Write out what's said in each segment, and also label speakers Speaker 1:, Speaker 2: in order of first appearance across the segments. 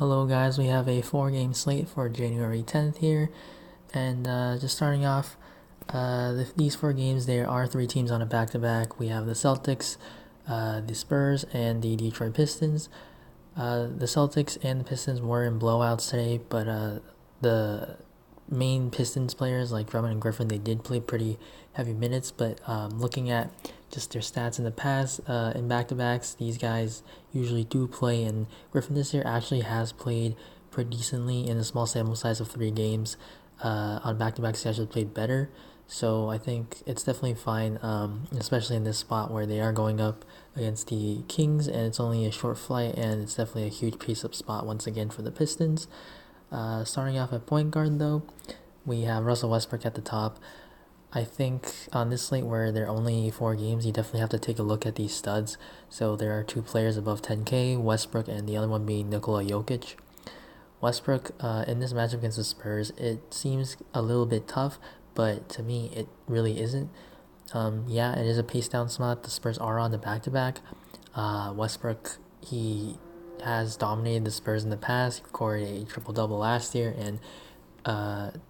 Speaker 1: Hello guys, we have a 4 game slate for January 10th here, and just starting off, these 4 games, there are 3 teams on a back-to-back. We have the Celtics, the Spurs, and the Detroit Pistons. The Celtics and the Pistons were in blowouts today, but the main Pistons players like Drummond and Griffin, they did play pretty heavy minutes, but looking at just their stats in the past, in back-to-backs, these guys usually do play, and Griffin this year actually has played pretty decently in a small sample size of 3 games. On back-to-backs, he actually played better, so I think it's definitely fine, especially in this spot where they are going up against the Kings, and it's only a short flight, and it's definitely a huge pace-up spot once again for the Pistons. Starting off at point guard, though, we have Russell Westbrook at the top. I think on this slate where there are only 4 games, you definitely have to take a look at these studs. So there are 2 players above 10K, Westbrook and the other one being Nikola Jokic. Westbrook, in this matchup against the Spurs, it seems a little bit tough, but to me, it really isn't. Yeah, it is a pace down spot. The Spurs are on the back to back. Westbrook, he has dominated the Spurs in the past. He recorded a triple double last year, and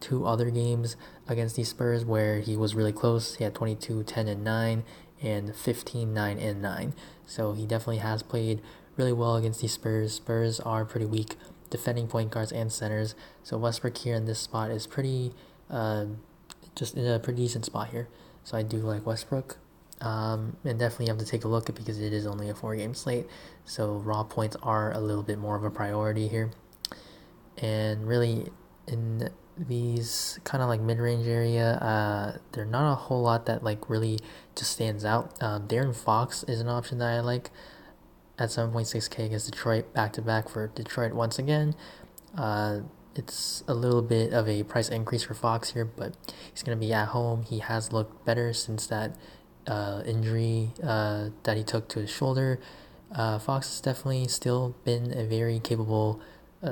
Speaker 1: 2 other games against the Spurs where he was really close. He had 22, 10, and 9, and 15, 9, and 9. So he definitely has played really well against the Spurs. Spurs are pretty weak defending point guards and centers. So Westbrook here in this spot is pretty, just in a pretty decent spot here. So I do like Westbrook. And definitely you have to take a look at because it is only a 4 game slate. So raw points are a little bit more of a priority here. And really, in these kind of like mid-range area, there are not a whole lot that like really just stands out. Darren Fox is an option that I like at 7.6K against Detroit, back-to-back for Detroit once again. It's a little bit of a price increase for Fox here, but he's going to be at home. He has looked better since that injury that he took to his shoulder. Fox has definitely still been a very capable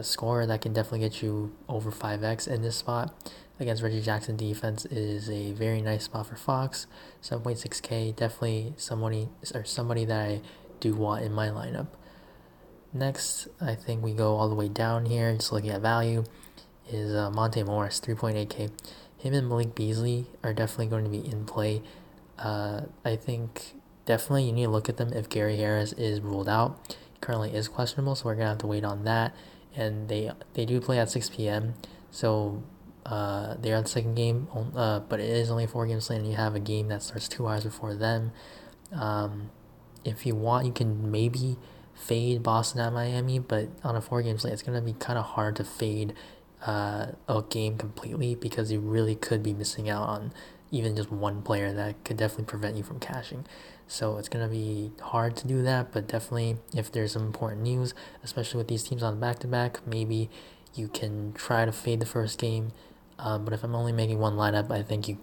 Speaker 1: scorer that can definitely get you over 5x in this spot. Against Reggie Jackson defense is a very nice spot for Fox. 7.6K, definitely somebody that I do want in my lineup. Next, I think we go all the way down here, just looking at value, is Monte Morris, 3.8K. Him and Malik Beasley are definitely going to be in play. I think definitely you need to look at them if Gary Harris is ruled out. He currently is questionable, so we're going to have to wait on that. And they do play at 6 p.m., so they're on the second game, but it is only a 4 game slate, and you have a game that starts 2 hours before them. If you want, you can maybe fade Boston at Miami, but on a 4 game slate, it's going to be kind of hard to fade a game completely because you really could be missing out on even just one player that could definitely prevent you from cashing. So it's going to be hard to do that, but definitely if there's some important news, especially with these teams on back-to-back, maybe you can try to fade the first game. But if I'm only making one lineup, I think you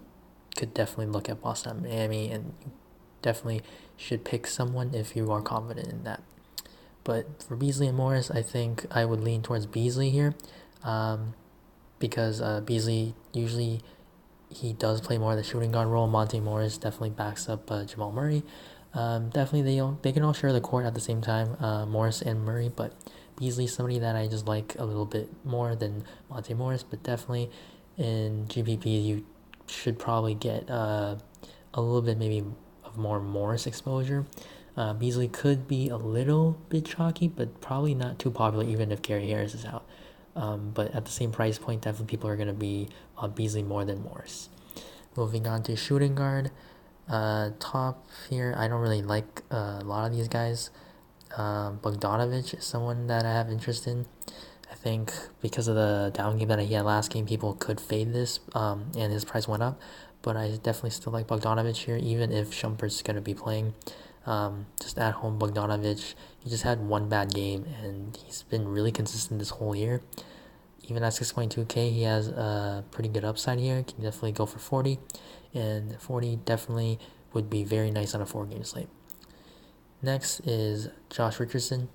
Speaker 1: could definitely look at Boston at Miami, and you definitely should pick someone if you are confident in that. But for Beasley and Morris, I think I would lean towards Beasley here, because Beasley usually he does play more of the shooting guard role. Monte Morris definitely backs up Jamal Murray. Definitely they can all share the court at the same time, Morris and Murray, but Beasley somebody that I just like a little bit more than Monte Morris. But definitely in GPP you should probably get a little bit maybe of more Morris exposure. Beasley could be a little bit chalky, but probably not too popular even if Gary Harris is out. But at the same price point, definitely people are going to be on Beasley more than Morris. Moving on to shooting guard. Top here, I don't really like a lot of these guys. Bogdanovich is someone that I have interest in. I think because of the down game that he had last game, people could fade this, and his price went up. But I definitely still like Bogdanovich here, even if Shumpert's going to be playing. Just at home, Bogdanovich, he just had one bad game, and he's been really consistent this whole year. Even at 6.2K, he has a pretty good upside here. Can definitely go for 40, and 40 definitely would be very nice on a 4 game slate. Next is Josh Richardson.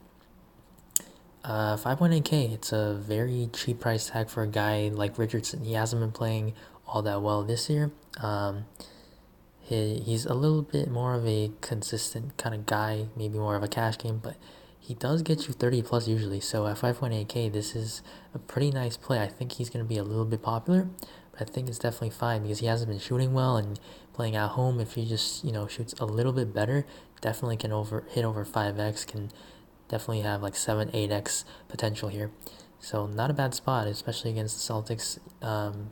Speaker 1: 5.8K, it's a very cheap price tag for a guy like Richardson. He hasn't been playing all that well this year. He's a little bit more of a consistent kind of guy, maybe more of a cash game, but he does get you 30 plus usually. So at 5.8k, this is a pretty nice play. I think he's going to be a little bit popular, but I think it's definitely fine because he hasn't been shooting well, and playing at home, if he just, shoots a little bit better, definitely can hit over 5x, can definitely have like 7, 8x potential here. So not a bad spot, especially against the Celtics,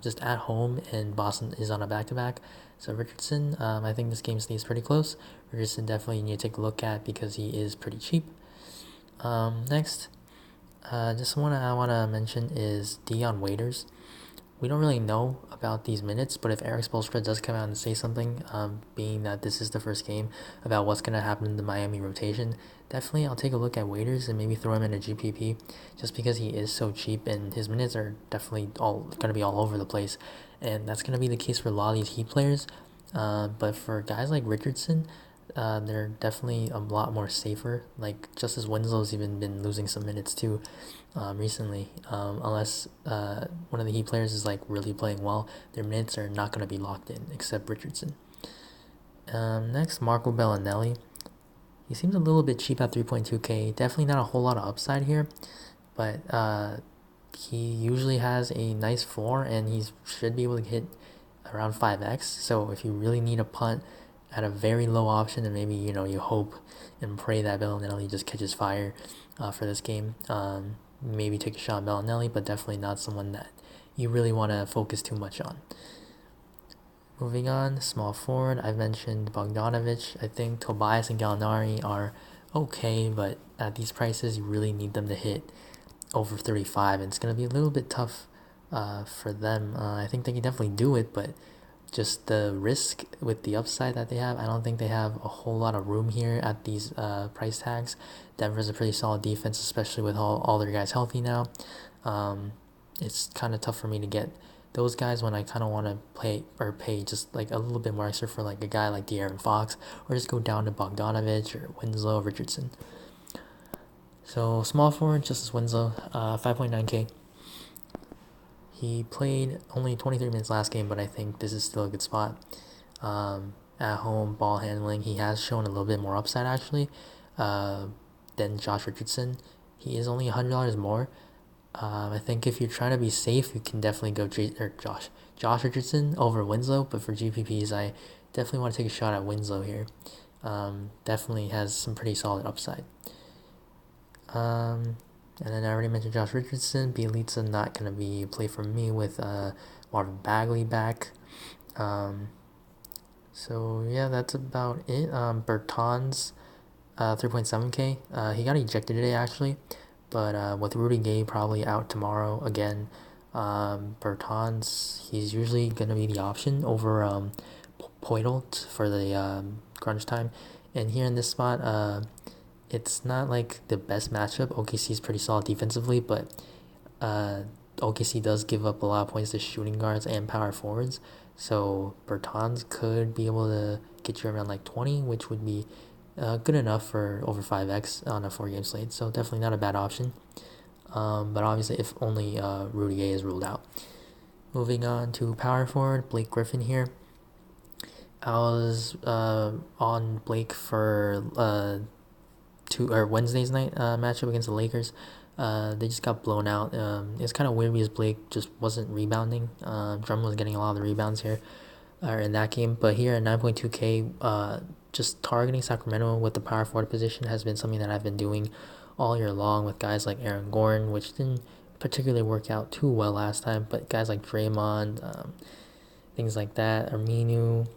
Speaker 1: just at home, and Boston is on a back-to-back. So Richardson, I think this game stays pretty close. Richardson definitely you need to take a look at because he is pretty cheap. Next, just I wanna mention is Dion Waiters. We don't really know about these minutes, but if Eric Spoelstra does come out and say something, being that this is the first game, about what's going to happen in the Miami rotation, definitely I'll take a look at Waiters and maybe throw him in a GPP, just because he is so cheap and his minutes are definitely all going to be all over the place, and that's going to be the case for a lot of these Heat players. But for guys like Richardson, they're definitely a lot more safer. Like Justice Winslow's even been losing some minutes too, recently. Unless one of the Heat players is like really playing well, their minutes are not going to be locked in, except Richardson. Next, Marco Bellinelli. He seems a little bit cheap at 3.2k. Definitely not a whole lot of upside here, but he usually has a nice floor, and he should be able to hit around 5x. So if you really need a punt at a very low option, and maybe you hope and pray that Bellinelli just catches fire for this game, maybe take a shot at Bellinelli, but definitely not someone that you really want to focus too much on. Moving on, small forward, I've mentioned Bogdanovic. I think Tobias and Gallinari are okay, but at these prices, you really need them to hit over 35, and it's going to be a little bit tough for them. I think they can definitely do it, but just the risk with the upside that they have, I don't think they have a whole lot of room here at these price tags. Denver's a pretty solid defense, especially with all their guys healthy now. It's kind of tough for me to get those guys when I kind of want to pay just like a little bit more extra for like a guy like De'Aaron Fox, or just go down to Bogdanovic or Winslow, Richardson. So small forward, Justice Winslow, 5.9k. He played only 23 minutes last game, but I think this is still a good spot. At home, ball handling, he has shown a little bit more upside actually than Josh Richardson. He is only $100 more. I think if you're trying to be safe, you can definitely go Josh Richardson over Winslow. But for GPPs, I definitely want to take a shot at Winslow here. Definitely has some pretty solid upside. And then I already mentioned Josh Richardson. Bielitsa not going to be a play for me with Marvin Bagley back. So yeah, that's about it. Bertans, 3.7k. He got ejected today actually, but with Rudy Gay probably out tomorrow again, Bertans, he's usually going to be the option over Poitl for the crunch time. And here in this spot, it's not like the best matchup. OKC is pretty solid defensively, but OKC does give up a lot of points to shooting guards and power forwards. So Bertans could be able to get you around like 20, which would be good enough for over 5x on a 4-game slate. So definitely not a bad option. But obviously, if only Rudy Gay is ruled out. Moving on to power forward, Blake Griffin here. I was on Blake for Wednesday's night matchup against the Lakers. They just got blown out. It's kind of weird because Blake just wasn't rebounding. Drummond was getting a lot of the rebounds here, in that game. But here at 9.2k, just targeting Sacramento with the power forward position has been something that I've been doing all year long with guys like Aaron Gordon, which didn't particularly work out too well last time. But guys like Draymond, things like that, Aminu.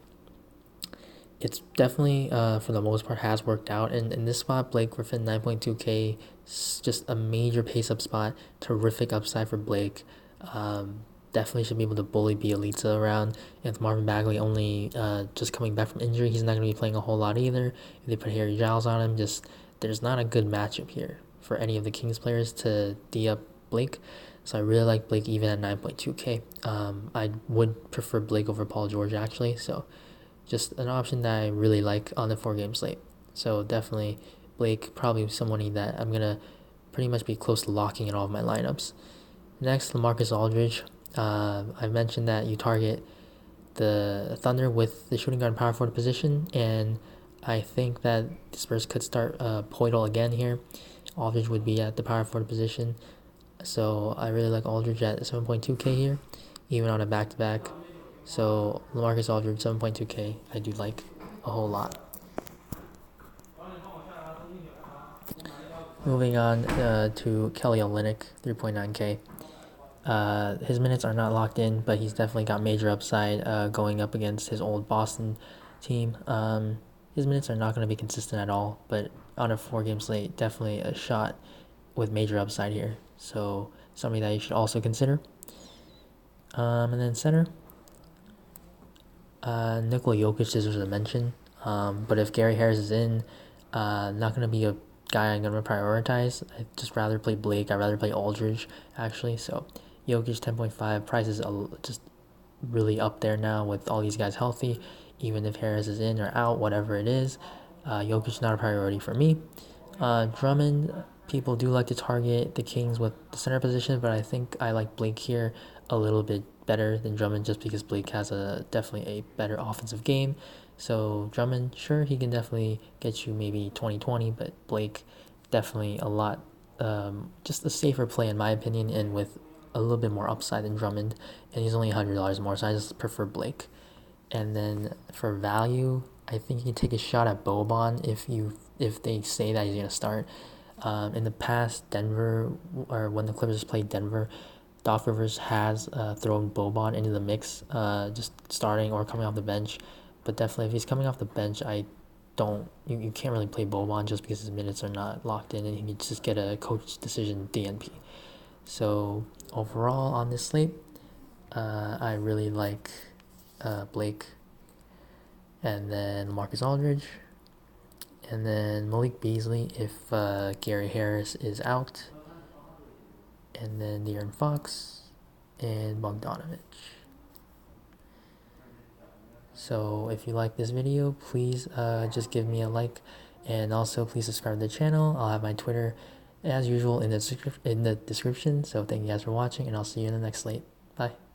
Speaker 1: It's definitely, for the most part, has worked out. And in this spot, Blake Griffin, 9.2k, just a major pace-up spot. Terrific upside for Blake. Definitely should be able to bully Bielitsa around. And with Marvin Bagley only just coming back from injury, he's not going to be playing a whole lot either. If they put Harry Giles on him, there's not a good matchup here for any of the Kings players to D up Blake. So I really like Blake even at 9.2k. I would prefer Blake over Paul George, actually. So just an option that I really like on the 4-game slate. So definitely Blake, probably somebody that I'm going to pretty much be close to locking in all of my lineups. Next, LaMarcus Aldridge. I've mentioned that you target the Thunder with the shooting guard power forward position, and I think that the Spurs could start Poitl again here. Aldridge would be at the power forward position. So I really like Aldridge at 7.2k here, even on a back-to-back. So LaMarcus Aldridge 7.2k, I do like a whole lot. Moving on to Kelly Olynyk, 3.9k. His minutes are not locked in, but he's definitely got major upside going up against his old Boston team. His minutes are not going to be consistent at all, but on a 4-game slate, definitely a shot with major upside here. So something that you should also consider. And then center, Nikola Jokic deserves a mention. But if Gary Harris is in, not going to be a guy I'm going to prioritize. I'd just rather play Blake. I'd rather play Aldridge, actually. So Jokic 10.5, price is just really up there now with all these guys healthy. Even if Harris is in or out, whatever it is, Jokic not a priority for me. Drummond, people do like to target the Kings with the center position, but I think I like Blake here a little bit better than Drummond just because Blake has definitely a better offensive game. So Drummond, sure, he can definitely get you maybe 20-20, but Blake definitely a lot, just a safer play in my opinion, and with a little bit more upside than Drummond, and he's only $100 more, so I just prefer Blake. And then for value, I think you can take a shot at Boban if they say that he's gonna start. In the past, Denver, or when the Clippers played Denver, Doc Rivers has thrown Boban into the mix, just starting or coming off the bench. But definitely, if he's coming off the bench, you can't really play Boban just because his minutes are not locked in, and he can just get a coach decision DNP. So overall on this slate, I really like Blake, and then Marcus Aldridge, and then Malik Beasley if Gary Harris is out, and then De'Aaron Fox and Bogdanovich. So if you like this video, please just give me a like, and also please subscribe to the channel. I'll have my Twitter as usual in the description. So thank you guys for watching, and I'll see you in the next slate. Bye.